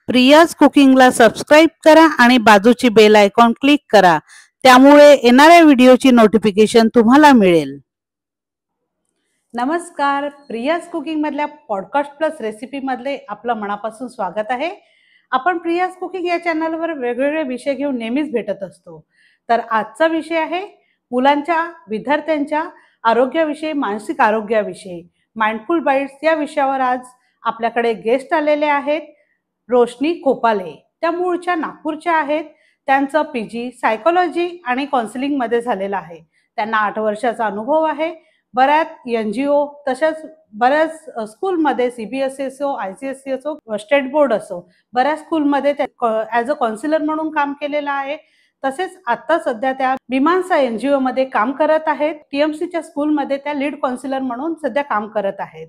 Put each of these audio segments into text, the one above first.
Priya's कुकिंगला subscribe करा आणि बाजूची बेल आयकॉन क्लिक करा, त्यामुळे येणाऱ्या व्हिडिओची नोटिफिकेशन तुम्हाला मिळेल. नमस्कार, प्रियाज कुकिंग मधल्या पॉडकास्ट प्लस रेसिपी मधले आपलं मनापासून स्वागत आहे. आपण प्रियाज कुकिंग या चॅनलवर वेगवेगळे विषय घेऊन नेहमीच भेटत असतो. तर आजचा विषय आहे मुलांच्या विद्यार्थ्यांच्या आरोग्याविषयी, मानसिक आरोग्याविषयी. माइंडफुल बाईट्स या विषयावर आज आपल्याकडे गेस्ट आलेले आहेत. रोशनी खोपाले, त्या मूळच्या नागपूरच्या आहेत. त्यांचं पीजी सायकोलॉजी आणि काउन्सिलिंग मध्ये झालेलं आहे. त्यांना 8 वर्षाचा अनुभव आहे. बऱ्याच NGO तसेच बऱ्याच स्कूलमध्ये CBSE असो, ICSE असो, स्टेट बोर्ड असो, बऱ्याच स्कूलमध्ये ॲज अ काउन्सिलर म्हणून काम केलेलं आहे. तसेच आता सध्या त्या मीमांसा NGO मध्ये काम करत आहेत. TMCच्या स्कूलमध्ये त्या लीड काउन्सिलर म्हणून सध्या काम करत आहेत.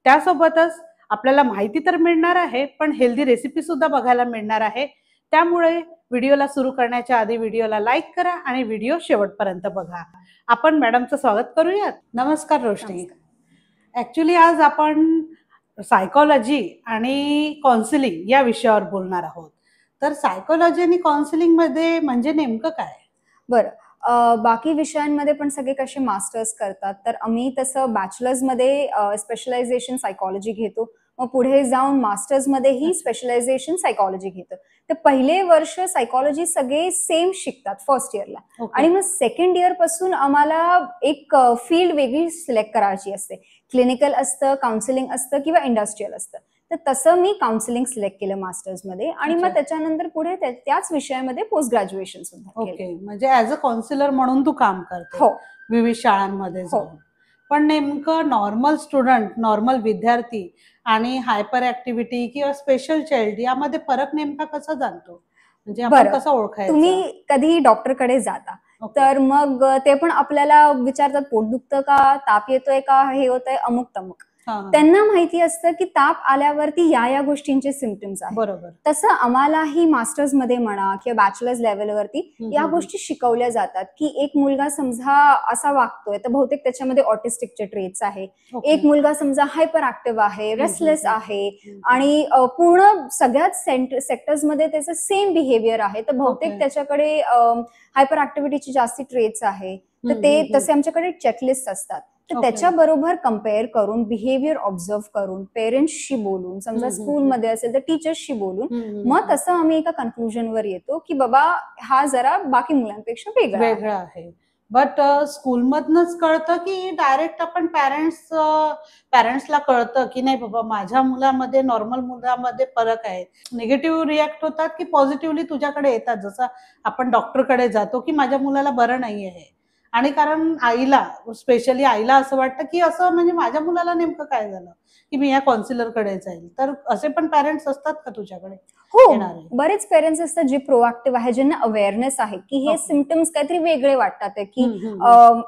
त्यासोबतच आपल्याला माहिती तर मिळणार आहे, पण हेल्दी रेसिपी सुद्धा बघायला मिळणार आहे. त्यामुळे व्हिडिओला सुरू करण्याच्या आधी व्हिडिओला लाईक करा आणि व्हिडिओ शेवटपर्यंत बघा. आपण मॅडमचं स्वागत करूयात. नमस्कार रोशनी. ऍक्च्युली आज आपण सायकोलॉजी आणि काउन्सिलिंग या विषयावर बोलणार आहोत. तर सायकोलॉजी आणि काउन्सिलिंग मध्ये म्हणजे नेमकं काय? बरं, बाकी विषयांमध्ये पण सगळे कसे मास्टर्स करतात, तर आम्ही तसं बॅचलर्स मध्ये स्पेशलायझेशन सायकोलॉजी घेतो. मग पुढे जाऊन मास्टर्स मध्येही स्पेशलायझेशन सायकोलॉजी घेतो. तर पहिले वर्ष सायकोलॉजी सगळे सेम शिकतात फर्स्ट इयरला, आणि मग सेकंड इयर पासून आम्हाला एक फील्ड वेगळी सिलेक्ट करायची असते. क्लिनिकल असतं, काउन्सिलिंग असतं किंवा इंडस्ट्रियल असतं. तर तसं मी काउन्सिलिंग सिलेक्ट केलं मास्टर्स मध्ये, आणि मग त्याच्यानंतर पुढे त्याच विषयामध्ये पोस्ट ग्रॅज्युएशन सुद्धा केलं. ओके, म्हणजे ऍज अ काउन्सिलर म्हणून तू काम करते. हो, विविध शाळांमध्ये जाऊन. पण नेमकं नॉर्मल स्टुडंट, नॉर्मल विद्यार्थी आणि हायपर ऍक्टिव्हिटी किंवा स्पेशल चाइल्ड यामध्ये फरक नेमका कसा जाणतो, म्हणजे आपण कसं ओळखायचं? तुम्ही कधी डॉक्टरकडे जाता तर मग ते पण आपल्याला विचारतात, पोट दुखतं का, ताप येतोय का, हे होतंय, अमुक तमुक. त्यांना माहिती असतं की ताप आल्यावरती या गोष्टींचे सिम्पटम्स आहेत. बरोबर. तसं आम्हालाही मास्टर्स मध्ये म्हणा किंवा बॅचलर्स लेवलवरती या गोष्टी शिकवल्या जातात की एक मुलगा समजा असा वागतोय तर बहुतेक त्याच्यामध्ये ऑटिस्टिकचे ट्रेट्स आहे. एक मुलगा समजा हायपर ऍक्टिव्ह आहे, रेस्टलेस आहे, आणि पूर्ण सगळ्याच सेक्टर्स मध्ये त्याचं सेम बिहेवियर आहे, तर बहुतेक त्याच्याकडे हायपर ऍक्टिव्हिटीची जास्ती ट्रेट्स आहे. तर ते तसे आमच्याकडे चेकलिस्ट असतात. तर त्याच्याबरोबर कम्पेअर करून, बिहेवियर ऑब्झर्व करून, पेरेंट्सशी बोलून, समजा स्कूलमध्ये असेल तर टीचर्सशी बोलून, मग तसं आम्ही एका कन्क्लुजनवर येतो की बाबा हा जरा बाकी मुलांपेक्षा वेगळा आहे. बट स्कूलमधनच कळतं की डायरेक्ट आपण पॅरेंट्सला कळतं की नाही बाबा माझ्या मुलामध्ये नॉर्मल मुलामध्ये फरक आहे? निगेटिव्ह रिॲक्ट होतात की पॉझिटिव्हली तुझ्याकडे येतात, जसं आपण डॉक्टरकडे जातो की माझ्या मुलाला बरं नाही आहे, आणि कारण आईला, स्पेशली आईला असं वाटतं की असं म्हणजे माझ्या मुलाला नेमकं काय झालं की मी या काउन्सिलरकडे जाईल. तर असे पण पॅरेंट्स असतात का तुझ्याकडे? हो, बरेच पेरेंट्स असतात जे प्रोएक्टिव्ह आहे, ज्यांना अवेअरनेस आहे की हे सिम्पटम्स काहीतरी वेगळे वाटतात, की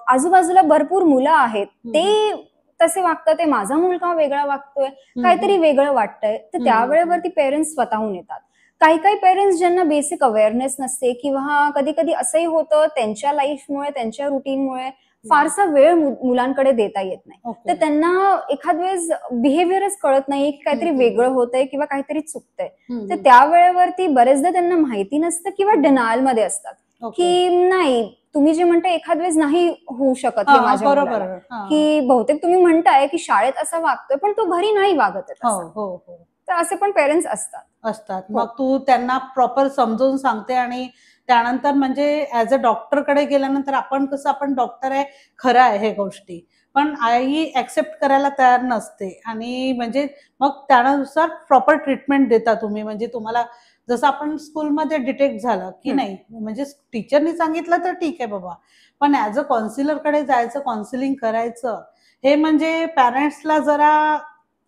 आजूबाजूला भरपूर मुलं आहेत ते तसे वागतात, ते माझा मुलगा वेगळा वागतोय, काहीतरी वेगळं वाटतंय. तर त्यावेळेवरती पेरेंट्स स्वतःहून येतात. काही पेरेंट्स ज्यांना बेसिक अवेअरनेस नसते, किंवा कधी कधी असंही होतं त्यांच्या लाईफमुळे, त्यांच्या रुटीनमुळे फारसा वेळ मुलांकडे देता येत नाही. तर त्यांना एखाद वेळेस बिहेवियरच कळत नाही की काहीतरी वेगळं होतंय किंवा काहीतरी चुकतंय. तर त्यावेळेवरती बरेचदा त्यांना माहिती नसतं किंवा डिनायल मध्ये असतात की नाही, तुम्ही जे म्हणताय एखाद वेळेस नाही होऊ शकत हे माझ्या मुलाला, की बहुतेक तुम्ही म्हणताय की शाळेत असा वागतोय पण तो घरी नाही वागत आहे. तर असे पण पेरेंट्स असतात. मग तू त्यांना प्रॉपर समजून सांगते, आणि त्यानंतर म्हणजे ऍज अ डॉक्टरकडे गेल्यानंतर आपण कसं, आपण डॉक्टर आहे खरं आहे हे गोष्टी, पण आई ऍक्सेप्ट करायला तयार नसते, आणि म्हणजे मग त्यानुसार प्रॉपर ट्रीटमेंट देता तुम्ही. म्हणजे तुम्हाला जसं आपण स्कूलमध्ये डिटेक्ट झालं की नाही, म्हणजे टीचरनी सांगितलं तर ठीक आहे बाबा, पण ऍज अ काउन्सिलरकडे जायचं, काउन्सिलिंग करायचं, हे म्हणजे पॅरेंट्सला जरा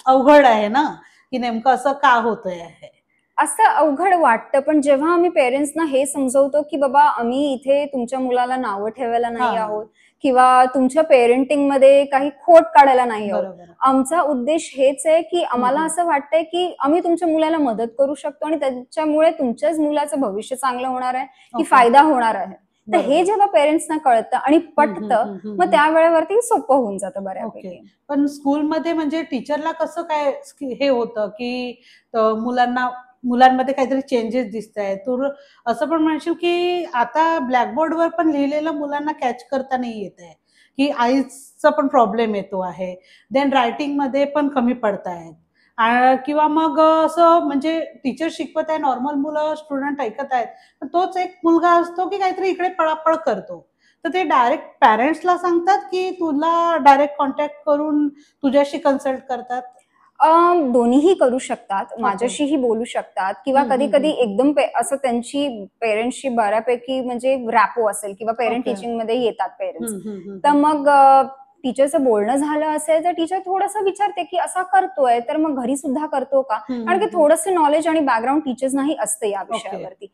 अवघड आहे ना, की नेमकं असं का होतंय आहे. असं अवघड वाटतं, पण जेव्हा आम्ही पेरेंट्सना हे समजवतो की बाबा आम्ही इथे तुमच्या मुलाला नावं ठेवायला नाही आहोत किंवा तुमच्या पेरेंटिंग मध्ये काही खोट काढायला नाही आहोत, आमचा उद्देश हेच आहे की आम्हाला असं वाटतंय की आम्ही तुमच्या मुलाला मदत करू शकतो आणि त्याच्यामुळे तुमच्याच मुलाचं भविष्य चांगलं होणार आहे, की फायदा होणार आहे. तर हे जेव्हा पेरेंट्सना कळतं आणि पटतं, मग त्यावेळेवरती सोपं होऊन जातं बऱ्यापैकी. पण स्कूलमध्ये म्हणजे टीचरला कसं काय हे होतं की मुलांना मुलांमध्ये काहीतरी चेंजेस दिसत आहेत. तू असं पण म्हणशील की आता ब्लॅकबोर्डवर पण लिहिलेलं मुलांना कॅच करता नाही येत आहे, की आईजचा पण प्रॉब्लेम येतो आहे. देन रायटिंगमध्ये पण कमी पडतायत. किंवा मग असं म्हणजे टीचर शिकवत आहे, नॉर्मल मुलं स्टुडंट ऐकत आहेत, पण तोच एक मुलगा असतो की काहीतरी इकडे पळापळ करतो. तर ते डायरेक्ट पॅरेंट्सला सांगतात की तुला डायरेक्ट कॉन्टॅक्ट करून तुझ्याशी कन्सल्ट करतात? दोन्हीही करू शकतात, ओके. माझ्याशीही बोलू शकतात किंवा कधी कधी एकदम असं त्यांची पेरेंट्सशी बऱ्यापैकी म्हणजे रॅपो असेल किंवा पेरेंट ओके. टीचिंग मध्ये येतात पेरेंट्स, हम्म. तर मग टीचरचं बोलणं झालं असेल तर टीचर थोडंसं विचारते की असा करतोय तर मग घरी सुद्धा करतो का, कारण की थोडंसं नॉलेज आणि बॅकग्राऊंड टीचर्सनाही असतं या विषयावरती.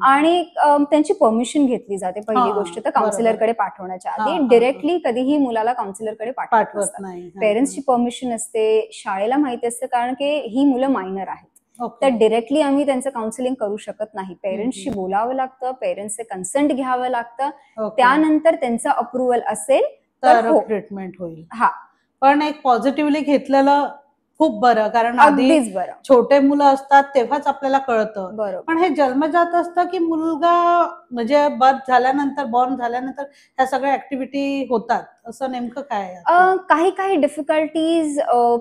आणि त्यांची परमिशन घेतली जाते पहिली गोष्ट तर काउन्सिलरकडे पाठवण्याच्या आधी. डिरेक्टली कधीही मुलाला काउन्सिलरकडे पाठवत नाही. पेरेंट्सची परमिशन असते, शाळेला माहिती असतं, कारण की ही मुलं मायनर आहेत. तर डिरेक्टली आम्ही त्यांचं काउन्सिलिंग करू शकत नाही. पेरेंट्सशी बोलावं लागतं, पेरेंट्सचे कन्सेंट घ्यावं लागतं, त्यानंतर त्यांचं अप्रुव्हल असेल तर ट्रीटमेंट होईल. हा, पण एक पॉझिटिव्हली घेतलेलं खूप बरं, कारण अगदीच बरं. छोटे मुलं असतात तेव्हाच आपल्याला कळतं. बरोबर. पण हे जन्मजात असतं की मुलगा म्हणजे बॉर्न झाल्यानंतर ह्या सगळ्या ऍक्टिव्हिटी होतात, असं नेमकं काय आहे? काही डिफिकल्टीज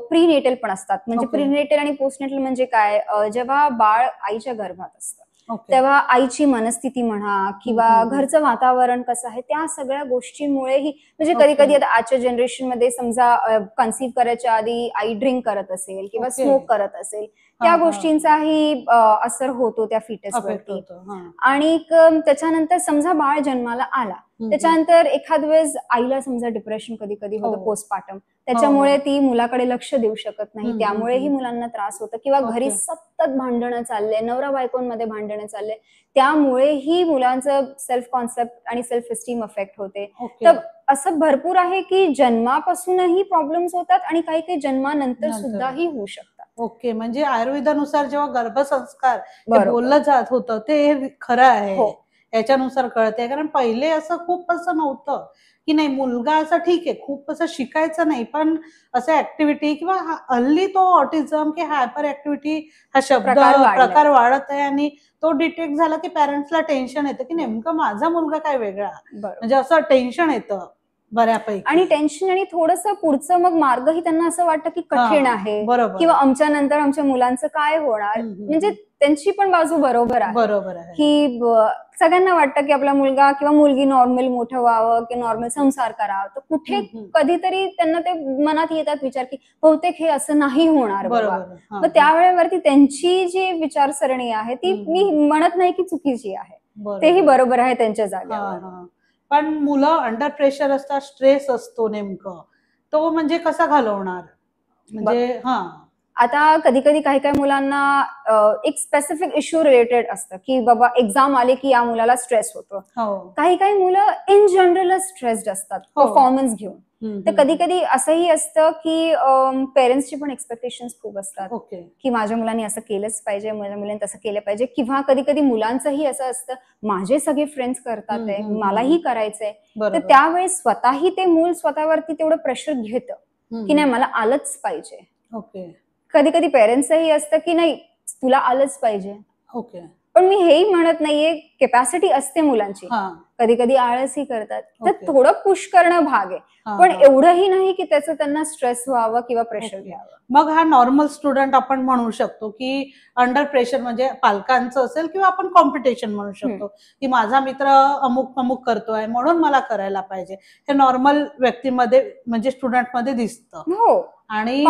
प्रीनेटल पण असतात. म्हणजे प्रीनेटल आणि पोस्टनेटल म्हणजे काय, जेव्हा बाळ आईच्या गर्भात असतं तेव्हा आईची मनस्थिती म्हणा किंवा घरचं वातावरण कसं आहे, त्या सगळ्या गोष्टींमुळेही म्हणजे कधी कधी आता आजच्या जनरेशन मध्ये समजा कन्सीव्ह करायच्या आधी आई ड्रिंक करत असेल किंवा स्मोक करत असेल, त्या गोष्टींचाही असर होतो त्या फिटसवरती. आणि त्याच्यानंतर समजा बाळ जन्माला आला, त्याच्यानंतर एखाद वेळेस आईला समजा डिप्रेशन कधी कधी होतं पोस्टपार्टम, त्याच्यामुळे ती मुलाकडे लक्ष देऊ शकत नाही, त्यामुळेही मुलांना त्रास होतो. किंवा घरी सतत भांडणं चालले, नवरा बायकोंमध्ये भांडणं चालले, त्यामुळेही मुलांचं सेल्फ कॉन्सेप्ट आणि सेल्फ एस्टीम अफेक्ट होते. तर असं भरपूर आहे की जन्मापासूनही प्रॉब्लेम्स होतात आणि काही काही जन्मानंतर सुद्धाही होऊ शकतात. ओके, म्हणजे आयुर्वेदानुसार जेव्हा गर्भसंस्कार बोललं जात होतं ते खरं आहे, याच्यानुसार कळते. कारण पहिले असं खूप असं नव्हतं की नाही मुलगा असं ठीक आहे, खूप असं शिकायचं नाही, पण असं ऍक्टिव्हिटी किंवा हल्ली तो ऑटिझम की हायपर ऍक्टिव्हिटी हा शब्द प्रकार वाढत आहे आणि तो डिटेक्ट झाला की पॅरेंट्सला टेन्शन येतं की नेमकं माझा मुलगा काय वेगळा, म्हणजे असं टेन्शन येतं बऱ्यापैकी. आणि टेन्शन आणि थोडंसं पुढचं मग मार्गही त्यांना असं वाटतं की कठीण आहे किंवा आमच्या नंतर आमच्या मुलांचं काय होणार. म्हणजे त्यांची पण बाजू बरोबर आहे की सगळ्यांना वाटतं की आपला मुलगा किंवा मुलगी नॉर्मल मोठं व्हावं की नॉर्मल संसार करावं, तर कुठे कधीतरी त्यांना ते मनात येतात विचार की बहुतेक हे असं नाही होणार बाबा. मग त्यावेळेवरती त्यांची जी विचारसरणी आहे ती मी म्हणत नाही की चुकीची आहे, तेही बरोबर आहे त्यांच्या जागेवर. पण मुलं अंडर प्रेशर असतात, स्ट्रेस असतो, नेमकं तो म्हणजे कसा घालवणार? म्हणजे आता कधी कधी काही काही मुलांना एक स्पेसिफिक इश्यू रिलेटेड असतं की बाबा एक्झाम आले की या मुलाला स्ट्रेस होतो. काही काही मुलं इन जनरल स्ट्रेस्ड असतात परफॉर्मन्स घेऊन. तर कधी कधी असंही असतं की पेरेंट्सची पण एक्सपेक्टेशन्स खूप असतात की माझ्या मुलांनी असं केलंच पाहिजे, माझ्या मुलांनी तसं केलं पाहिजे. किंवा कधी कधी मुलांचंही असं असतं माझे सगळे फ्रेंड्स करतात आहे, मलाही करायचंय. तर त्यावेळेस स्वतःही ते मूल स्वतःवरती तेवढं प्रेशर घेतं की नाही मला आलंच पाहिजे. कधी कधी पेरेंट्सही असतं की नाही तुला आलंच पाहिजे. पण मी हेही म्हणत नाहीये, कॅपॅसिटी असते मुलांची, कधी कधी आळसही करतात, तर थोडं पुश करणं भाग आहे, पण एवढंही नाही की त्याचं त्यांना स्ट्रेस व्हावं किंवा प्रेशर घ्यावं. मग हा नॉर्मल स्टुडंट आपण म्हणू शकतो की अंडर प्रेशर म्हणजे पालकांचं असेल किंवा आपण कॉम्पिटिशन म्हणू शकतो की माझा मित्र अमुक अमुक करतोय म्हणून मला करायला पाहिजे, हे नॉर्मल व्यक्तीमध्ये म्हणजे स्टुडंट मध्ये दिसतं. आणि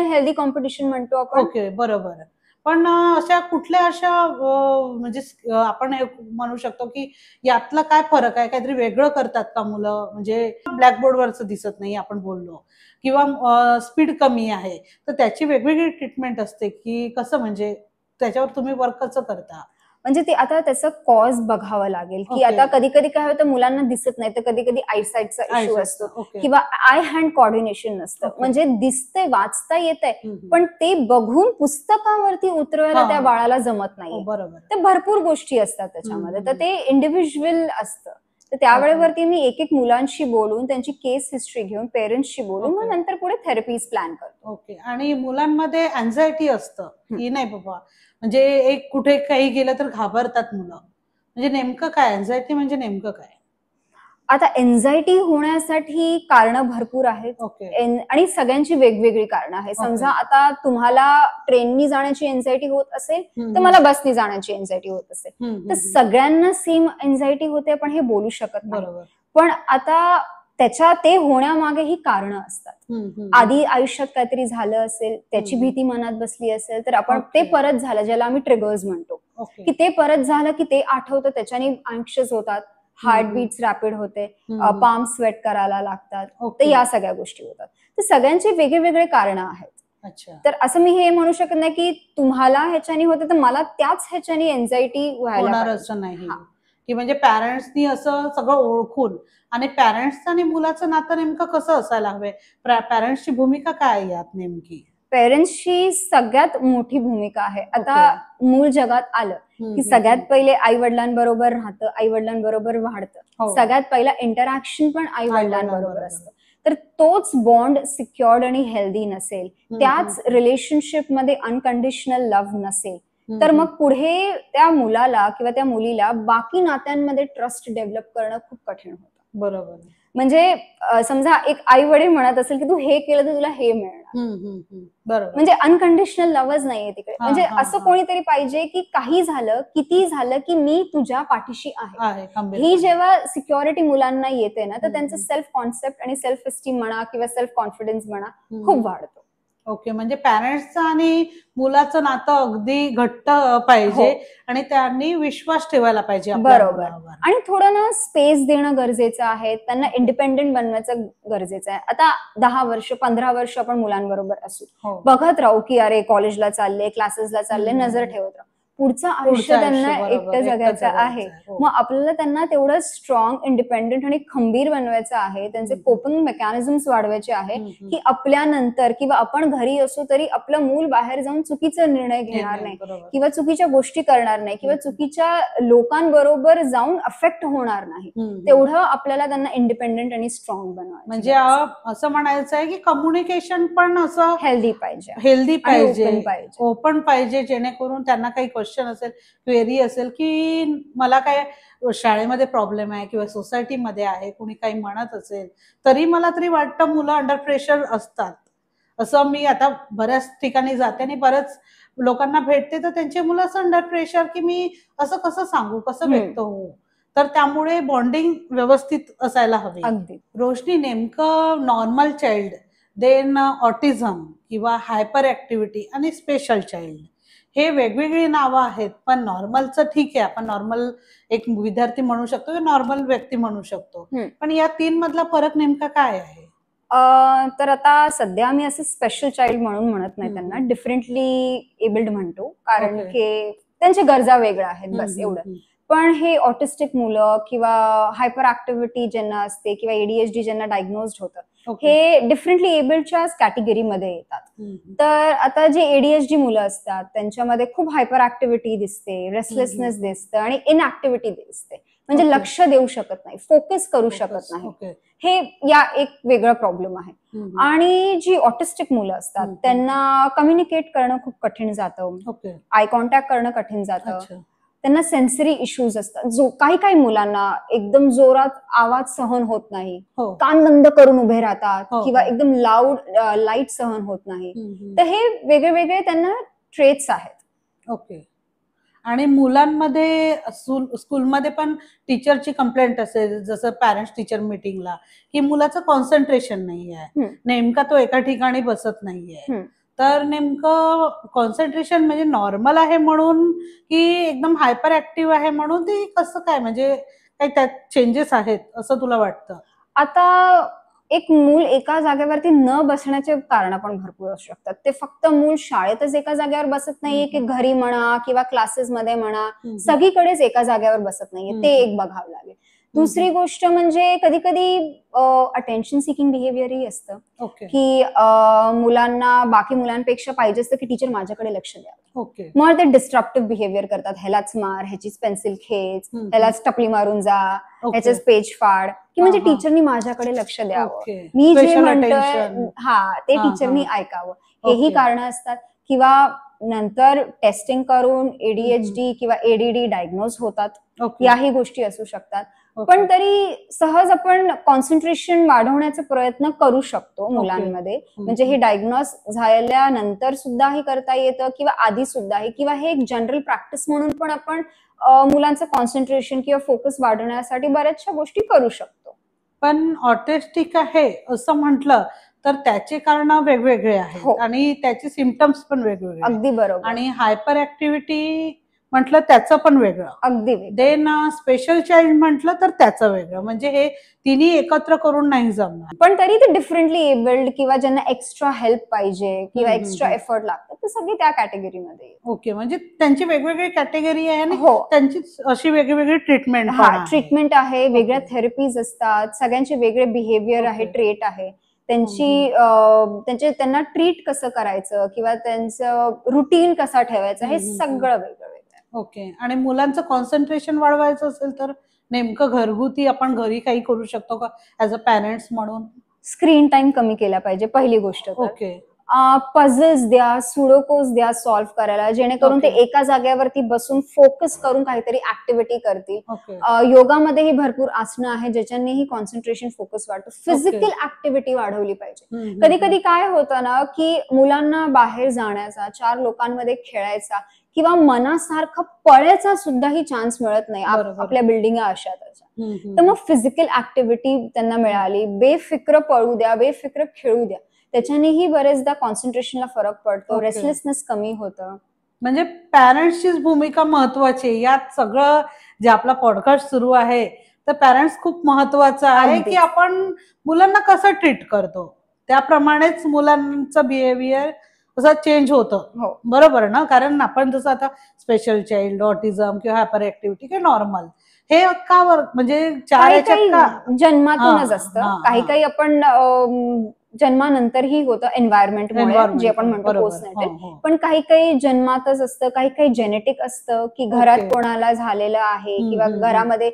हेल्दी कॉम्पिटिशन म्हणतो आपण. बरोबर. पण अशा कुठल्या अशा म्हणजे आपण म्हणू शकतो की यातला काय फरक आहे, काहीतरी वेगळं करतात का मुलं? म्हणजे ब्लॅकबोर्डवरच दिसत नाही आपण बोललो, किंवा स्पीड कमी आहे, तर त्याची वेगवेगळी ट्रीटमेंट असते की कसं, म्हणजे त्याच्यावर तुम्ही वर्क कसं करता? म्हणजे ते आता त्याचं कॉज बघावं लागेल की आता कधी कधी काय होतं मुलांना दिसत नाही, तर कधी कधी आयसाईटचा इश्यू असतो किंवा आय हँड कोऑर्डिनेशन नसतं. म्हणजे दिसतंय, वाचता येतंय, पण ते बघून पुस्तकावरती उतरवायला त्या बाळाला जमत नाही. तर भरपूर गोष्टी असतात त्याच्यामध्ये, तर ते इंडिव्हिज्युअल असतं तर त्यावेळेवरती मी एक एक मुलांशी बोलून त्यांची केस हिस्ट्री घेऊन पेरेंट्सशी बोलून मग नंतर पुढे थेरपीज प्लॅन करतो. ओके. आणि मुलांमध्ये अँझायटी असतं की नाही बाबा, म्हणजे एक कुठे काही गेलं तर घाबरतात मुलं, म्हणजे नेमकं काय अँझायटी म्हणजे नेमकं काय? आता एन्झायटी होण्यासाठी कारणं भरपूर आहेत. ओके. आणि सगळ्यांची वेगवेगळी कारणं आहेत. समजा आता तुम्हाला ट्रेननी जाण्याची एन्झायटी होत असेल तर मला बसनी जाण्याची एन्झायटी होत असेल, तर सगळ्यांना सेम एन्झायटी होते आपण हे बोलू शकत नाही. बरोबर. पण आता ते होण्यामागेही कारणं असतात. आधी आयुष्यात काहीतरी झालं असेल, त्याची भीती मनात बसली असेल तर आपण ते परत झालं, ज्याला आम्ही ट्रिगर्स म्हणतो, की ते परत झालं की ते आठवतं, त्याच्याने अँक्शियस होतात, हार्टबीट्स रॅपिड होते, पाम स्वेट करायला लागतात, तर या सगळ्या गोष्टी होतात. तर सगळ्यांचे वेगवेगळे कारणं आहेत. अच्छा. तर असं मी हे म्हणू शकत नाही की तुम्हाला ह्याच्याने होते तर मला त्याच ह्याच्याने एन्झायटी व्हायला असं नाही की म्हणजे पॅरेंट्सनी असं सगळं ओळखून, आणि पॅरेंट्सचं आणि मुलाचं नातं नेमकं कसं असायला हवंय, पॅरेंट्सची भूमिका काय आहे यात नेमकी? पेरेंट्सची सगळ्यात मोठी भूमिका आहे. आता मूल जगात आलं की सगळ्यात पहिले आई वडिलांबरोबर राहतं, आई वडिलांबरोबर वाढतं, सगळ्यात पहिला इंटरॅक्शन पण आई वडिलांबरोबर असतं. तर तोच बॉन्ड सिक्युअर्ड आणि हेल्दी नसेल, त्याच रिलेशनशिप मध्ये अनकंडिशनल लव्ह नसेल, तर मग पुढे त्या मुलाला किंवा त्या मुलीला बाकी नात्यांमध्ये ट्रस्ट डेव्हलप करणं खूप कठीण होतं. बरोबर. म्हणजे समजा एक आई वडील म्हणत असेल की तू हे केलं तर तुला हे मिळणार, बरोबर, म्हणजे अनकंडिशनल लव्हच नाहीये तिकडे. म्हणजे असं कोणीतरी पाहिजे की काही झालं, किती झालं की मी तुझ्या पाठीशी आहे. ही जेव्हा सिक्युरिटी मुलांना येते ना, तर त्यांचं सेल्फ कॉन्सेप्ट आणि सेल्फ एस्टीम म्हणा किंवा सेल्फ कॉन्फिडन्स म्हणा खूप वाढतो. ओके. म्हणजे पॅरेंट्सचं आणि मुलाचं नातं अगदी घट्ट पाहिजे आणि त्यांनी विश्वास ठेवायला पाहिजे. बरोबर. आणि थोडं ना स्पेस देणं गरजेचं आहे, त्यांना इंडिपेंडेंट बनवायचं गरजेचं आहे. आता 10 वर्ष 15 वर्ष आपण मुलांबरोबर असू, बघत राहू की अरे कॉलेजला चालले, क्लासेसला चालले, नजर ठेवत राहू, पुढचं आयुष्य त्यांना एकटं जगायचं आहे. मग आपल्याला त्यांना तेवढं स्ट्रॉंग, इंडिपेंडेंट आणि खंबीर बनवायचं आहे, त्यांचे कोपिंग मेकॅनिझम्स वाढवायचे आहे की आपल्यानंतर किंवा आपण घरी असू तरी आपलं मूल बाहेर जाऊन चुकीचा निर्णय घेणार नाही किंवा चुकीच्या गोष्टी करणार नाही किंवा चुकीच्या लोकांबरोबर जाऊन अफेक्ट होणार नाही. तेवढं आपल्याला त्यांना इंडिपेंडेंट आणि स्ट्रॉंग बनवायचं. म्हणजे असं म्हणायचं आहे की कम्युनिकेशन पण असं हेल्दी पाहिजे, ओपन पाहिजे, जेणेकरून त्यांना काही क्वेश्चन असेल, क्वेरी असेल की मला काय शाळेमध्ये प्रॉब्लेम आहे किंवा सोसायटीमध्ये आहे, कुणी काही म्हणत असेल तरी मला तरी वाटतं मुलं अंडर प्रेशर असतात. असं मी आता बऱ्याच ठिकाणी जाते आणि बऱ्याच लोकांना भेटते, तर त्यांचे मुलं असं अंडर प्रेशर की मी असं कसं सांगू, कसं व्यक्त होऊ. तर त्यामुळे बॉन्डिंग व्यवस्थित असायला हवी. रोशनी, नेमकं नॉर्मल चाइल्ड, देन ऑटिझम किंवा हायपर ऍक्टिव्हिटी आणि स्पेशल चाइल्ड हे वेगवेगळी नावं आहेत, पण नॉर्मलचं ठीक आहे, आपण नॉर्मल एक विद्यार्थी म्हणू शकतो किंवा नॉर्मल व्यक्ती म्हणू शकतो, पण या 3 मधला फरक नेमका काय आहे? तर आता सध्या आम्ही असं स्पेशल चाइल्ड म्हणून म्हणत नाही त्यांना, डिफरंटली एबल्ड म्हणतो, कारण की त्यांच्या गरजा वेगळ्या आहेत, बस एवढं. पण हे ऑटिस्टिक मुलं किंवा हायपर ऍक्टिव्हिटी ज्यांना असते किंवा एडीएचडी ज्यांना डायग्नोज्ड होतं, हे डिफरंटली एबल्डच्याच कॅटेगरीमध्ये येतात. तर आता जे एडीएचडी मुलं असतात त्यांच्यामध्ये खूप हायपर ऍक्टिव्हिटी दिसते, रेस्टलेसनेस दिसतं आणि इनऍक्टिव्हिटी दिसते, म्हणजे लक्ष देऊ शकत नाही, फोकस करू शकत नाही. हे या एक वेगळा प्रॉब्लेम आहे. आणि जी ऑटिस्टिक मुलं असतात त्यांना कम्युनिकेट करणं खूप कठीण जातं, आय कॉन्टॅक्ट करणं कठीण जातं, त्यांना सेन्सरी इश्यूज असतात. काही मुलांना एकदम जोरात आवाज सहन होत नाही, कान बंद करून उभे राहतात किंवा एकदम लाऊड लाईट सहन होत नाही. तर हे वेगळे त्यांना ट्रेट्स आहेत. ओके. आणि मुलांमध्ये स्कूलमध्ये पण टीचरची कंप्लेंट असेल, जसं पॅरेंट्स टीचर मीटिंगला, की मुलाचं कॉन्सन्ट्रेशन नाही आहे, नेमका तो एका ठिकाणी बसत नाहीये, तर नेमकं कॉन्सन्ट्रेशन म्हणजे नॉर्मल आहे म्हणून की एकदम हायपर ऍक्टिव्ह आहे म्हणून, ते कसं काय, म्हणजे काही त्यात चेंजेस आहेत असं तुला वाटतं? आता एक मूल एका जागेवरती न बसण्याचे कारण पण भरपूर असू शकतात. ते फक्त मूल शाळेतच एका जागेवर बसत नाहीये की घरी म्हणा किंवा क्लासेसमध्ये म्हणा, सगळीकडेच एका जागेवर बसत नाहीये, ते एक बघावं लागेल. दुसरी गोष्ट म्हणजे कधी कधी अटेन्शन सिकिंग बिहेवियरही असतं, की मुलांना बाकी मुलांपेक्षा पाहिजे असतं की टीचर माझ्याकडे लक्ष द्यावं. ओके. मग ते डिस्ट्रप्टिव्ह बिहेवियर करतात. ह्यालाच मार, ह्याचीच पेन्सिल खेच, ह्यालाच टपली मारून जा, ह्याचेच पेज फाड, की म्हणजे टीचरनी माझ्याकडे लक्ष द्यावं, मी जे म्हणतोय ते टीचरनी ऐकावं, हेही कारण असतात. किंवा नंतर टेस्टिंग करून ADHD किंवा ADD डायग्नोज होतात, याही गोष्टी असू शकतात. पण तरी सहज आपण कॉन्सन्ट्रेशन वाढवण्याचा प्रयत्न करू शकतो मुलांमध्ये. म्हणजे हे डायग्नोज झाल्यानंतर सुद्धाही करता येतं किंवा आधी सुद्धाही, किंवा हे एक जनरल प्रॅक्टिस म्हणून पण आपण मुलांचं कॉन्सन्ट्रेशन किंवा फोकस वाढवण्यासाठी बऱ्याचशा गोष्टी करू शकतो. पण ऑटिस्टिक आहे असं म्हटलं तर त्याचे कारण वेगवेगळे आहेत आणि त्याचे सिम्पटम्स पण वेगवेगळे. अगदी बरोबर. आणि हायपर ऍक्टिव्हिटी म्हटलं त्याचं पण वेगळं. अगदी. देन स्पेशल चाइल्ड म्हटलं तर त्याचं वेगळं. म्हणजे हे तिन्ही एकत्र करून नाही जमणार. पण तरी ते डिफरंटली एबल्ड किंवा ज्यांना एक्स्ट्रा हेल्प पाहिजे किंवा एक्स्ट्रा एफर्ट लागतात ते सगळे त्या कॅटेगरीमध्ये. ओके. म्हणजे त्यांची वेगवेगळी कॅटेगरी आहे आणि त्यांची अशी वेगवेगळी ट्रीटमेंट आहे, वेगळ्या थेरपीज असतात, सगळ्यांचे वेगळे बिहेवियर आहे, ट्रेट आहे, त्यांना ट्रीट कसं करायचं किंवा त्यांचं रुटीन कसा ठेवायचं, हे सगळं वेगळं. ओके. आणि मुलांचं कॉन्सन्ट्रेशन वाढवायचं असेल तर नेमकं घरगुती आपण घरी काही करू शकतो का ऍज अ पॅरेंट्स म्हणून? स्क्रीन टाइम कमी केला पाहिजे पहिली गोष्ट. ओके. पझल्स द्या, सुडोकोस द्या सॉल्व्ह करायला, जेणेकरून ते एका जागेवरती बसून फोकस करून काहीतरी ऍक्टिव्हिटी करतील. योगामध्येही भरपूर आसनं आहे ज्याच्यानेही कॉन्सन्ट्रेशन फोकस वाढतो. फिजिकल ऍक्टिव्हिटी वाढवली पाहिजे. कधी कधी काय होतं ना की मुलांना बाहेर जाण्याचा, 4 लोकांमध्ये खेळायचा किंवा मनासारखं पळायचा सुद्धाही चान्स मिळत नाही आपल्या बिल्डिंग अशा त्याच्या. तर मग फिजिकल ऍक्टिव्हिटी त्यांना मिळाली, बेफिक्र पळू द्या, बेफिक्र खेळू द्या, त्याच्यानेही बरेचदा कॉन्सन्ट्रेशनला फरक पडतो, रेस्टलेसनेस कमी होतं. म्हणजे पॅरेंट्सचीच भूमिका महत्वाची. यात सगळं जे आपला पॉडकास्ट सुरू आहे तर पॅरेंट्स खूप महत्वाचं आहे की आपण मुलांना कसं ट्रीट करतो त्याप्रमाणेच मुलांचं बिहेवियर असं चेंज होतं. बरोबर ना? कारण आपण जसं आता स्पेशल चाइल्ड, ऑटिझम किंवा हायपर ऍक्टिव्हिटी किंवा नॉर्मल हे का म्हणजे 4 याच्यात जन्मातूनच असतं. काही आपण जन्मानंतरही होतं एन्व्हायरमेंटमुळे, जे आपण म्हणतो पोस्टनेटल. पण काही जन्मातच असतं, काही जेनेटिक असतं की घरात कोणाला झालेलं आहे किंवा घरामध्ये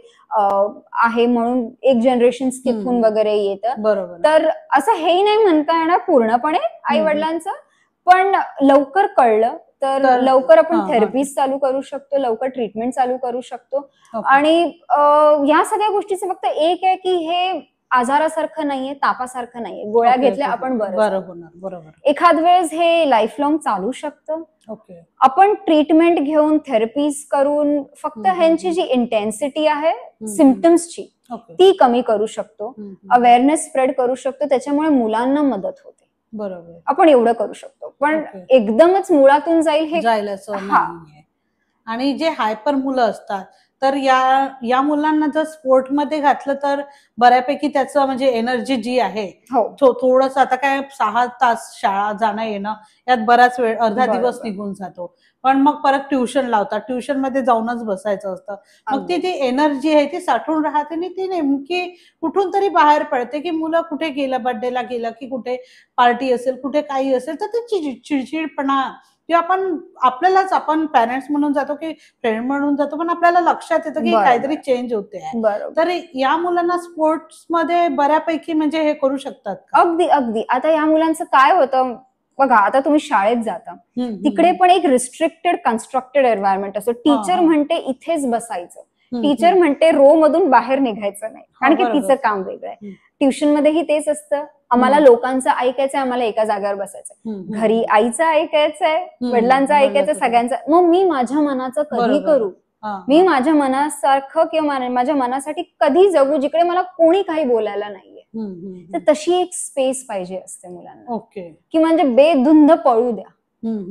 आहे म्हणून एक जनरेशन स्किप होऊन वगैरे येतं. तर असं हेही नाही म्हणता येणार पूर्णपणे आई वडिलांचं, पण लवकर कळलं तर लवकर आपण थेरपीज चालू करू शकतो, लवकर ट्रीटमेंट चालू करू शकतो. आणि या सगळ्या गोष्टीचं फक्त एक आहे की हे आजारासारखं नाहीये, तापासारखं नाहीये, गोळ्या घेतल्या आपण बरं होणार. बरोबर. एखाद वेळेस हे लाईफ लॉंग चालू शकतं. आपण ट्रीटमेंट घेऊन, थेरपीज करून फक्त ह्यांची जी इंटेन्सिटी आहे सिम्पटम्सची ती कमी करू शकतो, अवेअरनेस स्प्रेड करू शकतो, त्याच्यामुळे मुलांना मदत होते. बरोबर. आपण एवढं करू शकतो, पण एकदमच मुळातून जाईल असं नाहीये. आणि जे हायपर मुलं असतात तर या मुलांना जर स्पोर्टमध्ये घातलं तर बऱ्यापैकी त्याचं म्हणजे एनर्जी जी आहे थोडंसं, आता काय 6 तास शाळा जाणं येणं यात बराच वेळ, अर्धा दिवस निघून जातो. पण मग परत ट्युशन लावतात, ट्युशन मध्ये जाऊनच बसायचं असतं. मग ती जी एनर्जी आहे ती साठवून राहते आणि ती नेमकी कुठून तरी बाहेर पडते की मुलं कुठे गेलं, बर्थडेला गेलं की कुठे पार्टी असेल, कुठे काही असेल तर त्याची चिडचिडपणा किंवा आपण पॅरेंट्स म्हणून जातो की फ्रेंड म्हणून जातो, पण आपल्याला लक्षात येतं की काहीतरी चेंज होते. तर या मुलांना स्पोर्ट्स मध्ये बऱ्यापैकी म्हणजे हे करू शकतात. अगदी. आता या मुलांचं काय होतं बघा, आता तुम्ही शाळेत जाता, तिकडे पण एक रिस्ट्रिक्टेड कन्स्ट्रक्टेड एन्व्हायरमेंट असतो. टीचर म्हणते इथेच बसायचं, टीचर म्हणते रो मधून बाहेर निघायचं नाही, कारण की तिचं काम वेगळं आहे. ट्युशन मध्येही तेच असतं, आम्हाला लोकांचं ऐकायचंय, आम्हाला एका जागेवर बसायचंय. घरी आईचं ऐकायचंय, वडिलांचं ऐकायचं, सगळ्यांचं. मग मी माझ्या मनाचं कधी करू, मी माझ्या मनासारखं किंवा माझ्या मनासाठी कधी जगू जिकडे मला कोणी काही बोलायला नाहीये. तर तशी एक स्पेस पाहिजे असते मुलांना, की म्हणजे बेधुंद पळू द्या,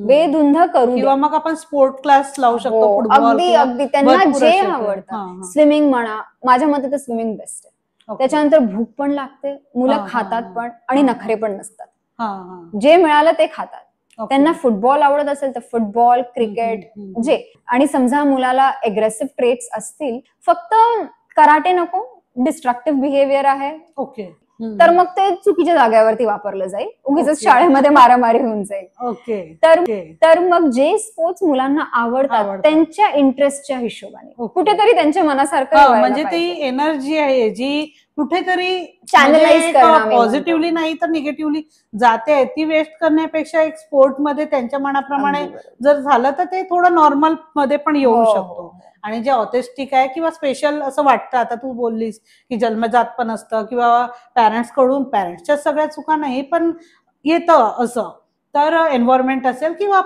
बेधुंद करू, किंवा मग आपण स्पोर्ट क्लास लावू शकतो. अगदी त्यांना जे आवडतं, स्विमिंग म्हणा, माझ्या मते तर स्विमिंग बेस्ट आहे. त्याच्यानंतर भूक पण लागते, मुलं खातात पण आणि नखरे पण नसतात, जे मिळालं ते खातात. त्यांना फुटबॉल आवडत असेल तर फुटबॉल, क्रिकेट जे. आणि समजा मुलाला एग्रेसिव्ह ट्रेट्स असतील, फक्त कराटे नको, डिस्ट्रक्टिव्ह बिहेवियर आहे, तर मग ते चुकीच्या जागेवरती वापरलं जाईल, उगीच ओके. शाळेमध्ये मारामारी होऊन जाईल. ओके. तर मग जे स्पोर्ट्स मुलांना आवडतात त्यांच्या इंटरेस्टच्या हिशोबाने कुठेतरी त्यांच्या मनासारखं म्हणजे ती एनर्जी आहे जी कुठेतरी चॅनलाइज करणं, पॉझिटिव्हली नाही तर निगेटिव्हली जाते, ती वेस्ट करण्यापेक्षा एक स्पोर्ट मध्ये त्यांच्या मनाप्रमाणे जर झालं तर ते थोडं नॉर्मल मध्ये पण येऊ शकतो. आणि जे ऑथेस्टिक आहे किंवा स्पेशल असं वाटतं, आता तू बोललीस की जन्मजात पण असतं किंवा पॅरेंट्स कडून, पॅरेंट्सच्या सगळ्या चुका नाही पण येतं असं, तर एन्व्हायरमेंट असेल किंवा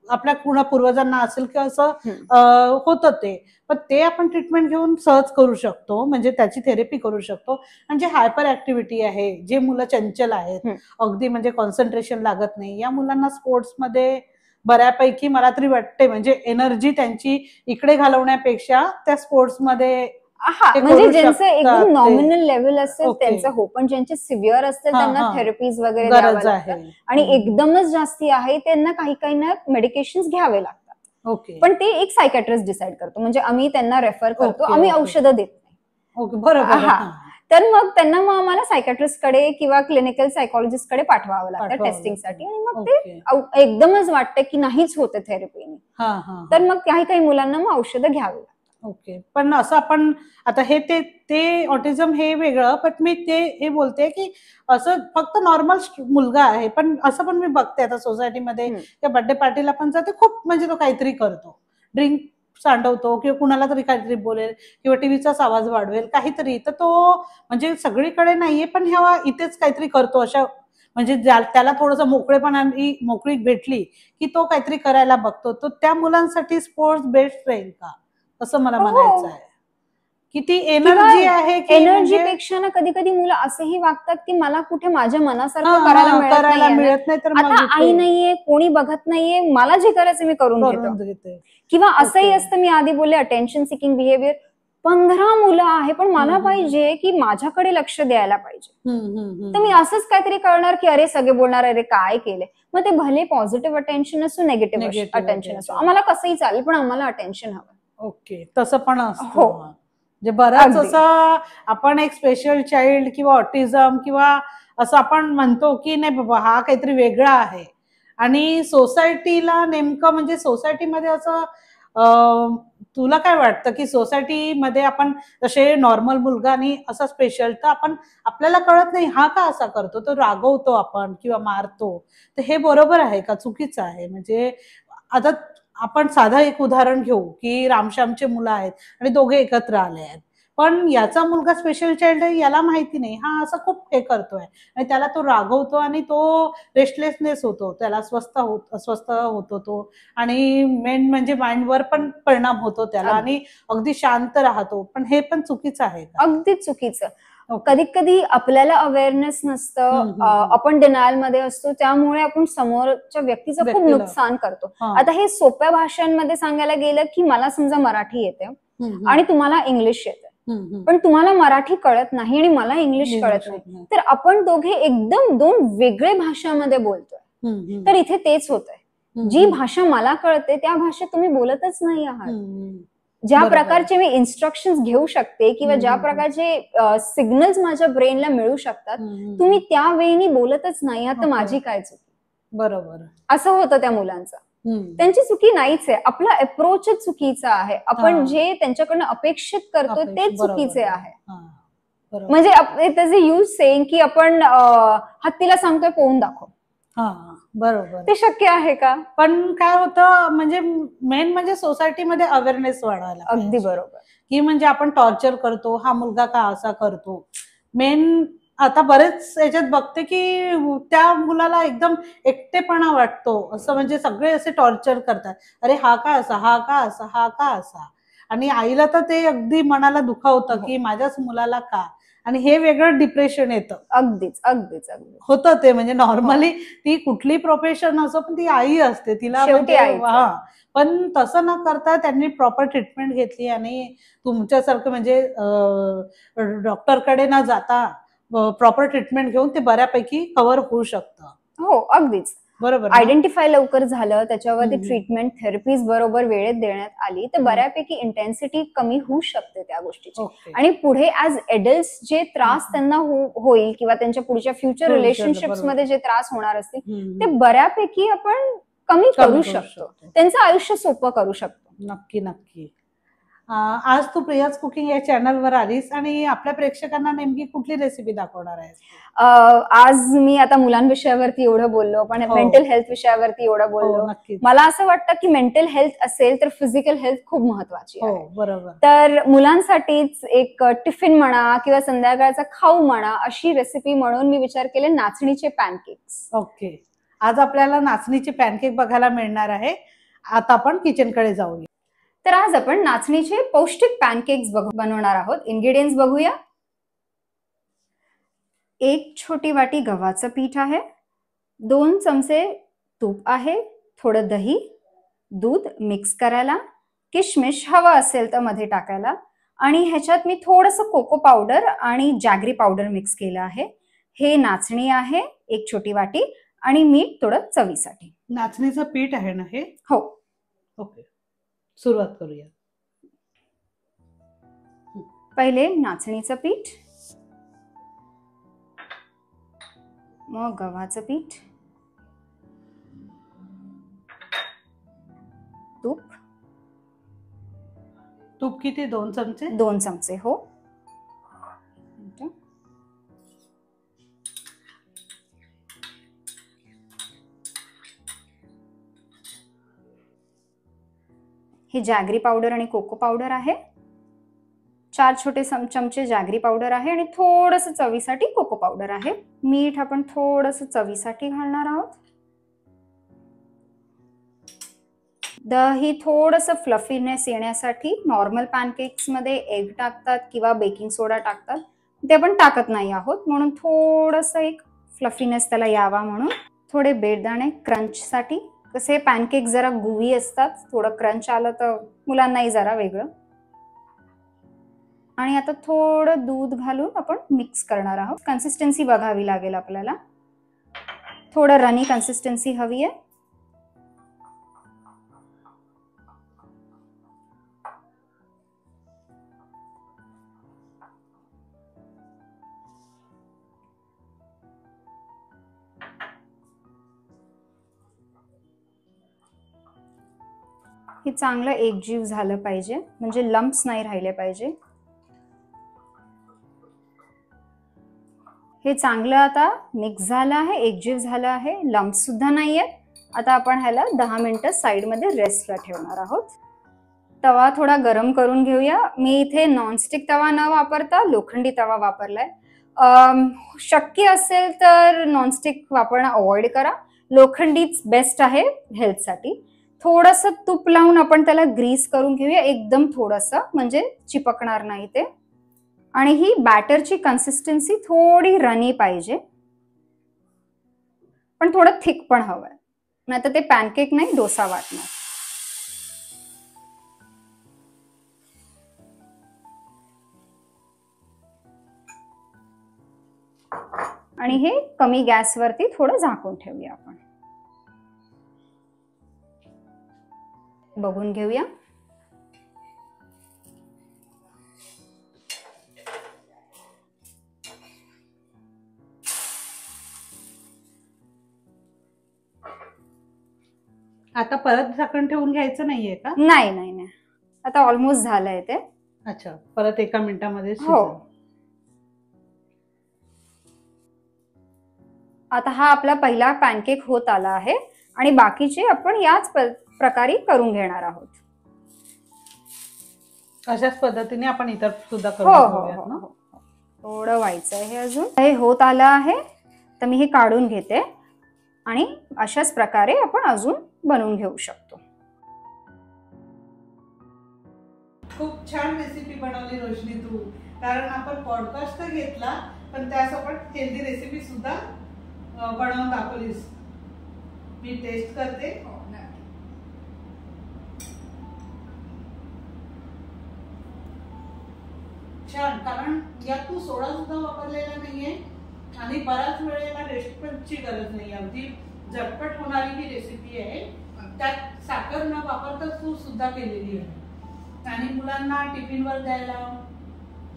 आपल्या पूर्वजांना असेल किंवा असं होतं ते, पण ते आपण ट्रीटमेंट घेऊन सहज करू शकतो, म्हणजे त्याची थेरपी करू शकतो. आणि जे हायपर ऍक्टिव्हिटी आहे, जे मुलं चंचल आहेत, अगदी म्हणजे कॉन्सन्ट्रेशन लागत नाही, या मुलांना स्पोर्ट्समध्ये बऱ्यापैकी मला तरी वाटते म्हणजे एनर्जी त्यांची इकडे घालवण्यापेक्षा त्या स्पोर्ट्समध्ये म्हणजे ज्यांचं एकदम नॉमिनल लेवल असेल त्यांचं हो, पण ज्यांचे सिव्हिअर असतील त्यांना थेरपीज वगैरे गरज आहे. आणि एकदमच जास्ती आहे त्यांना काही ना मेडिकेशन्स घ्यावे लागतात. ओके. पण ते एक सायकॅट्रिस्ट डिसाइड करतो, म्हणजे आम्ही त्यांना रेफर करतो, आम्ही औषधं देत नाही. ओके, बरोबर. तर मग त्यांना मग आम्हाला सायकॅट्रिस्ट कडे किंवा क्लिनिकल सायकॉलॉजिस्ट कडे पाठवावं लागतं टेस्टिंगसाठी. आणि मग ते एकदमच वाटतं की नाहीच होते थेरपीने, तर मग काही मुलांना मग औषधं घ्यावी. ओके. पण असं आपण आता ते ऑटिझम हे वेगळं, पण मी हे बोलते की असं फक्त नॉर्मल मुलगा आहे, पण असं पण मी बघते आता सोसायटीमध्ये किंवा बर्थडे पार्टीला पण जाते, खूप म्हणजे तो काहीतरी करतो, ड्रिंक सांडवतो किंवा कुणाला तरी काहीतरी बोलेल किंवा टीव्हीचाच आवाज वाढवेल काहीतरी, तर तो म्हणजे सगळीकडे नाहीये पण ह्या इथेच काहीतरी करतो. अशा म्हणजे त्याला थोडंसं मोकळेपणाने मोकळी भेटली की तो काहीतरी करायला बघतो, तो त्या मुलांसाठी स्पोर्ट्स बेस्ट राहील का असं मला म्हणायचं आहे. किती एनर्जी आहे की एनर्जी पेक्षा ना कधी मुलं असेही वागतात की मला कुठे माझ्या मनासारखं करायला मिळत नाही, तर आता आई नाहीये, कोणी बघत नाहीये, मला जे करायचं मी करून घेते. किंवा असंही असतं, मी आधी बोलले अटेन्शन सिकिंग बिहेवियर, 15 मुलं आहे पण मला पाहिजे की माझ्याकडे लक्ष द्यायला पाहिजे, तर मी असंच काहीतरी करणार की अरे सगळे बोलणार अरे काय केलंय, मग ते भले पॉझिटिव्ह अटेन्शन असो निगेटिव्ह अटेन्शन असो, आम्हाला कसंही चालेल पण आम्हाला अटेन्शन हवं. ओके, तसं पण असतं. म्हणजे बरंच असं आपण एक स्पेशल चाइल्ड किंवा ऑटिझम किंवा असं आपण म्हणतो की नाही बाबा हा काहीतरी वेगळा आहे, आणि सोसायटीला नेमकं म्हणजे सोसायटीमध्ये असं तुला काय वाटतं की सोसायटीमध्ये आपण जसे नॉर्मल मुलगा आणि असा स्पेशल, तर आपण आपल्याला कळत नाही हा का असा करतो, तो रागवतो आपण किंवा मारतो, तर हे बरोबर आहे का चुकीचं आहे? म्हणजे आता आपण साधा एक उदाहरण घेऊ की रामश्यामचे मुलं आहेत आणि दोघे एकत्र आले आहेत, पण याचा मुलगा स्पेशल चाइल्ड आहे, याला माहिती नाही, हा असं खूप हे करतोय आणि त्याला तो रागवतो आणि तो रेस्टलेसनेस होतो, त्याला अस्वस्थ होतो तो, आणि मेन म्हणजे माइंडवर पण परिणाम होतो त्याला आणि अगदी शांत राहतो, पण हे पण चुकीचं आहे का? अगदीच चुकीचं. कधी आपल्याला अवेअरनेस नसतं, आपण डिनायल मध्ये असतो, त्यामुळे आपण समोरच्या व्यक्तीचं खूप नुकसान करतो. आता हे सोप्या भाषांमध्ये सांगायला गेलं की मला समजा मराठी येते आणि तुम्हाला इंग्लिश येते, पण तुम्हाला मराठी कळत नाही आणि मला इंग्लिश कळत नाही, तर आपण दोघे एकदम दोन वेगळे भाषामध्ये बोलतोय, तर इथे तेच होतंय. जी भाषा मला कळते त्या भाषेत तुम्ही बोलतच नाही आहात. ज्या प्रकारचे मी इन्स्ट्रक्शन्स घेऊ शकते किंवा ज्या प्रकारचे सिग्नल्स माझ्या ब्रेनला मिळू शकतात, तुम्ही त्या वेळी बोलतच नाही आहात, तर माझी काय चुकी? बरोबर, असं होतं त्या मुलांचं. त्यांची चुकी नाहीच आहे, आपला अप्रोचच चुकीचा आहे, आपण जे त्यांच्याकडनं अपेक्षित करतो ते चुकीचे आहे. म्हणजे त्याचे यूज सेइंग की आपण हत्तीला सांगतोय पोहून दाखव, बरोबर, ते शक्य आहे का? पण काय होतं म्हणजे मेन म्हणजे सोसायटीमध्ये अवेअरनेस वाढवायला. अगदी बरोबर, की म्हणजे आपण टॉर्चर करतो, हा मुलगा का असा करतो. मेन आता बरेच याच्यात बघते की त्या मुलाला एकदम एकटेपणा वाटतो, असं म्हणजे सगळे असे टॉर्चर करतात, अरे हा का असा, हा का असा, हा का असा, आणि आईला तर ते अगदी मनाला दुखावतं की माझ्याच मुलाला का, आणि हे वेगळं डिप्रेशन येतं. अगदीच होतं ते, म्हणजे नॉर्मली ती कुठली प्रोफेशन असो पण ती आई असते, तिला पण तसं न करता त्यांनी प्रॉपर ट्रीटमेंट घेतली आणि तुमच्यासारखं म्हणजे डॉक्टरकडे न जाता प्रॉपर ट्रीटमेंट घेऊन ते बऱ्यापैकी कव्हर होऊ शकतं. हो, अगदीच. बरोबर ना? आयडेंटिफाय लवकर झालं, त्याच्यावरती हम्म. ट्रीटमेंट थेरपीज बरोबर वेळेत देण्यात आली, तर बऱ्यापैकी इंटेन्सिटी कमी होऊ शकते त्या गोष्टीची. ओके. आणि पुढे ऍज एडल्ट्स जे त्रास त्यांना होईल किंवा त्यांच्या पुढच्या फ्युचर Future, रिलेशनशिप्स बरोबर. मध्ये जे त्रास होणार असतील हम्म. ते बऱ्यापैकी आपण कमी करू शकतो, त्यांचं आयुष्य सोपं करू शकतो. नक्की नक्की. आज तू प्रियाज कुकिंग या चॅनलवर आलीस आणि आपल्या प्रेक्षकांना नेमकी कुठली रेसिपी दाखवणार आहेस? आज मी आता मुलांविषयावरती एवढं बोललो, पण हो. मेंटल हेल्थ विषयावरती एवढं हो, बोललो. नक्कीच. मला असं वाटतं की मेंटल हेल्थ असेल तर फिजिकल हेल्थ खूप महत्वाची हो, आहे. बरोबर. तर मुलांसाठीच एक टिफिन म्हणा किंवा संध्याकाळचा खाऊ म्हणा अशी रेसिपी म्हणून मी विचार केले नाचणीचे पॅनकेक्स. ओके. आज आपल्याला नाचणीचे पॅनकेक बघायला मिळणार आहे. आता आपण किचनकडे जाऊया. तर आज आपण नाचणीचे पौष्टिक पॅनकेक्स बनवणार आहोत. इन्ग्रेडियंट्स बघूया. 1 छोटी वाटी गव्हाचं पीठ आहे, 2 चमचे तूप आहे, थोडं दही, दूध मिक्स करायला, किशमिश हवा असेल तर मध्ये टाकायला, आणि ह्याच्यात मी थोडंसं कोको पावडर आणि जॅगरी पावडर मिक्स केलं आहे. हे नाचणी आहे 1 छोटी वाटी, आणि मीठ थोडं चवीसाठी. नाचणीचं पीठ आहे ना हे? हो. ओके, सुरुवात करूया. पहिले नाचणीचं पीठ, मग गव्हाचं पीठ, तूप. तूप किती? 2 चमचे? 2 चमचे. हो. ही जॅगरी पावडर आणि कोको पावडर आहे. 4 छोटे चमचे जॅगरी पावडर आहे आणि थोडंसं चवीसाठी कोको पावडर आहे. मीठ आपण थोडंसं चवीसाठी घालणार आहोत. दही थोडंसं फ्लफीनेस येण्यासाठी. नॉर्मल पॅनकेक्स मध्ये एग टाकतात किंवा बेकिंग सोडा टाकतात, ते आपण टाकत नाही आहोत, म्हणून थोडंसं एक फ्लफीनेस त्याला यावा म्हणून. थोडे बेदाणे क्रंच साठी. कसे पॅनकेक जरा गुवी असतात, थोडं क्रंच आलं तर मुलांनाही जरा वेगळं. आणि आता थोडं दूध घालून आपण मिक्स करणार आहोत. कन्सिस्टन्सी बघावी लागेल आपल्याला, थोडं रनी कन्सिस्टन्सी हवी आहे. हे चांगलं एकजीव झालं पाहिजे, म्हणजे लंप्स नाही राहिले पाहिजे. हे चांगलं आता मिक्स झालं आहे, एकजीव झालं आहे, लंप्स सुद्धा नाहीये. आता आपण ह्याला 10 मिनिटं साईडमध्ये रेस्टला ठेवणार आहोत. तवा थोडा गरम करून घेऊया. मी इथे नॉनस्टिक तवा न वापरता लोखंडी तवा वापरलाय. शक्य असेल तर नॉनस्टिक वापरणं अवॉइड करा. लोखंडीच बेस्ट आहे हेल्थसाठी. थोडंसं तूप लावून आपण त्याला ग्रीस करून घेऊया, एकदम थोडंसं, म्हणजे चिपकणार नाही ते. आणि ही बॅटरची कन्सिस्टन्सी थोडी रनी पाहिजे, पण थोडं थिक पण हवंय, नाहीतर ते पॅनकेक नाही डोसा वाटणार. आणि हे कमी गॅसवरती थोडं झाकून ठेवूया आपण. बघून घेऊया. आता परत झाकण ठेवून घ्यायचं नाहीये का? नाही नाही नाही, आता ऑलमोस्ट झालंय ते. अच्छा, परत 1 मिनिटामध्ये हो. आता हा आपला पहिला पॅनकेक होत आला आहे आणि बाकीचे आपण याच प्रकारे करून घेणार आहोत. अशाच पद्धतीने आपण इतर सुद्धा हो करू हो शकतो ना? हो. थोडं व्हायचंय हे अजून. हे होत आलं आहे, तर मी हे काढून घेते आणि अशाच प्रकारे आपण अजून बनवून घेऊ शकतो. खूप छान रेसिपी बनवली रोशनी तू. कारण आपण पॉडकास्ट तर घेतला, पण त्यासोबत हेल्दी रेसिपी सुद्धा बनवून दाखवलीस. मी टेस्ट करते. छान, कारण यात तू सोडा सुद्धा वापरलेला नाहीये आणि बऱ्याच वेळेला रेसिपीची गरज नाही. अगदी झटपट होणारी ही रेसिपी आहे. त्यात साखर न वापरता तूप सुद्धा केलेली आहे आणि मुलांना टिफिनवर द्यायला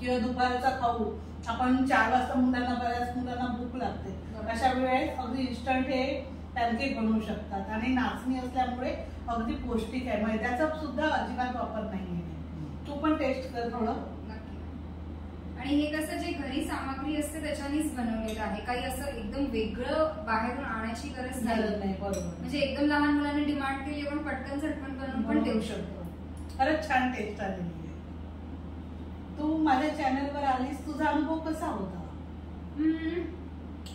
किंवा दुपारचा खाऊ आपण 4 वाजता मुलांना, बऱ्याच मुलांना भूक लागते, अशा वेळेस अगदी इन्स्टंट हे पॅनकेक बनवू शकतात आणि नाचणी असल्यामुळे अगदी पौष्टिक आहे. मैद्याचा सुद्धा अजिबात वापर नाहीये. तू पण टेस्ट कर थोडं. आणि हे कसं जे घरी सामग्री असते त्याच्यानेच बनवलेलं आहे, काही असं एकदम वेगळं बाहेरून आणायची गरज नाही. बरोबर. म्हणजे एकदम लहान मुलांनी डिमांड केली आपण पटकन झटपट बनवून पण देऊ शकतो. खरंच छान टेस्ट आलेली आहे. तू माझ्या चॅनलवर आलीस, तुझा अनुभव कसा होता?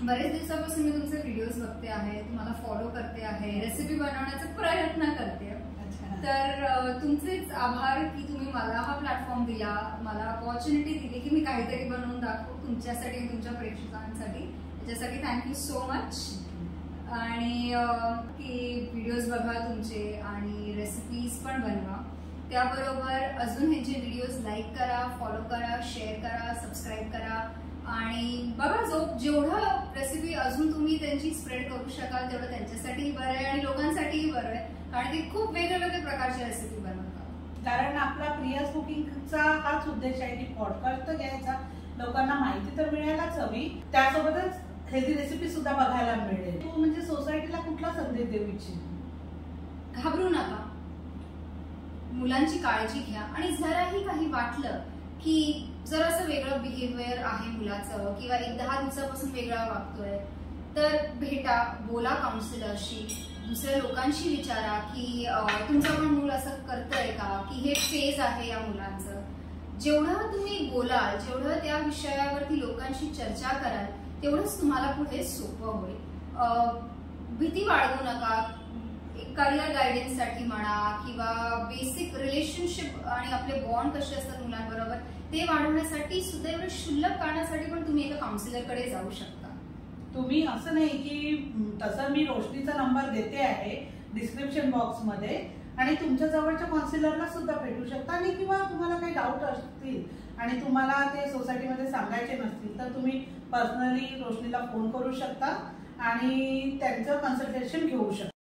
बरेच दिवसापासून मी तुमचे व्हिडिओज बघते आहे, तुम्हाला फॉलो करते आहे, रेसिपी बनवण्याचा प्रयत्न करते. तर तुमचेच आभार की तुम्ही मला हा प्लॅटफॉर्म दिला, मला अपॉर्च्युनिटी दिली की मी काहीतरी बनवून दाखवू तुमच्यासाठी, तुमच्या प्रेक्षकांसाठी. त्याच्यासाठी थँक्यू सो मच. आणि की व्हिडिओज बघा तुमचे आणि रेसिपीज पण बनवा. त्याबरोबर अजून हे जे व्हिडिओज लाईक करा, फॉलो करा, शेअर करा, सबस्क्राईब करा आणि बघा जेवढं रेसिपी अजून तुम्ही त्यांची स्प्रेड करू शकाल तेवढं त्यांच्यासाठीही बरं आहे आणि लोकांसाठीही बरं आहे, कारण ते खूप वेगवेगळ्या प्रकारच्या रेसिपी बनवतात. कारण आपला प्रियाज कुकिंगचा हाच उद्देश आहे की पॉडकास्ट तर घ्यायचा, लोकांना माहिती तर मिळायलाच हवी, त्यासोबतच हेल्दी रेसिपी सुद्धा बघायला मिळेल. तू म्हणजे सोसायटीला कुठला संदेश देऊ इच्छिते? घाबरू नका, मुलांची काळजी घ्या आणि जराही काही वाटलं की जर असं वेगळं बिहेवियर आहे मुलाचं किंवा 10 दिवसापासून वेगळा वागतोय तर भेटा, बोला काउन्सिलरशी, दुसऱ्या लोकांशी विचारा की तुमचं पण मूल असं करतंय का, की हे फेज आहे या मुलांचं. जेवढं तुम्ही बोलाल, जेवढं त्या विषयावरती लोकांशी चर्चा कराल तेवढंच तुम्हाला पुढे सोपं होईल. भीती बाळगू नका. करिअर गायडन्ससाठी म्हणा किंवा बेसिक रिलेशनशिप आणि आपले बॉन्ड कसे असतात मुलांबरोबर ते वाढवण्यासाठी सुद्धा एवढं क्षुल्लक कारणासाठी पण तुम्ही एका काउन्सिलरकडे जाऊ शकता. तुम्ही असं नाही की तसं मी रोशनीचा नंबर देते आहे डिस्क्रिप्शन बॉक्समध्ये आणि तुमच्या जवळच्या काउन्सिलरला सुद्धा भेटू शकता. आणि किंवा तुम्हाला काही डाऊट असतील आणि तुम्हाला ते सोसायटीमध्ये सांगायचे नसतील तर तुम्ही पर्सनली रोशनीला फोन करू शकता आणि त्यांचं कन्सल्टेशन घेऊ शकता.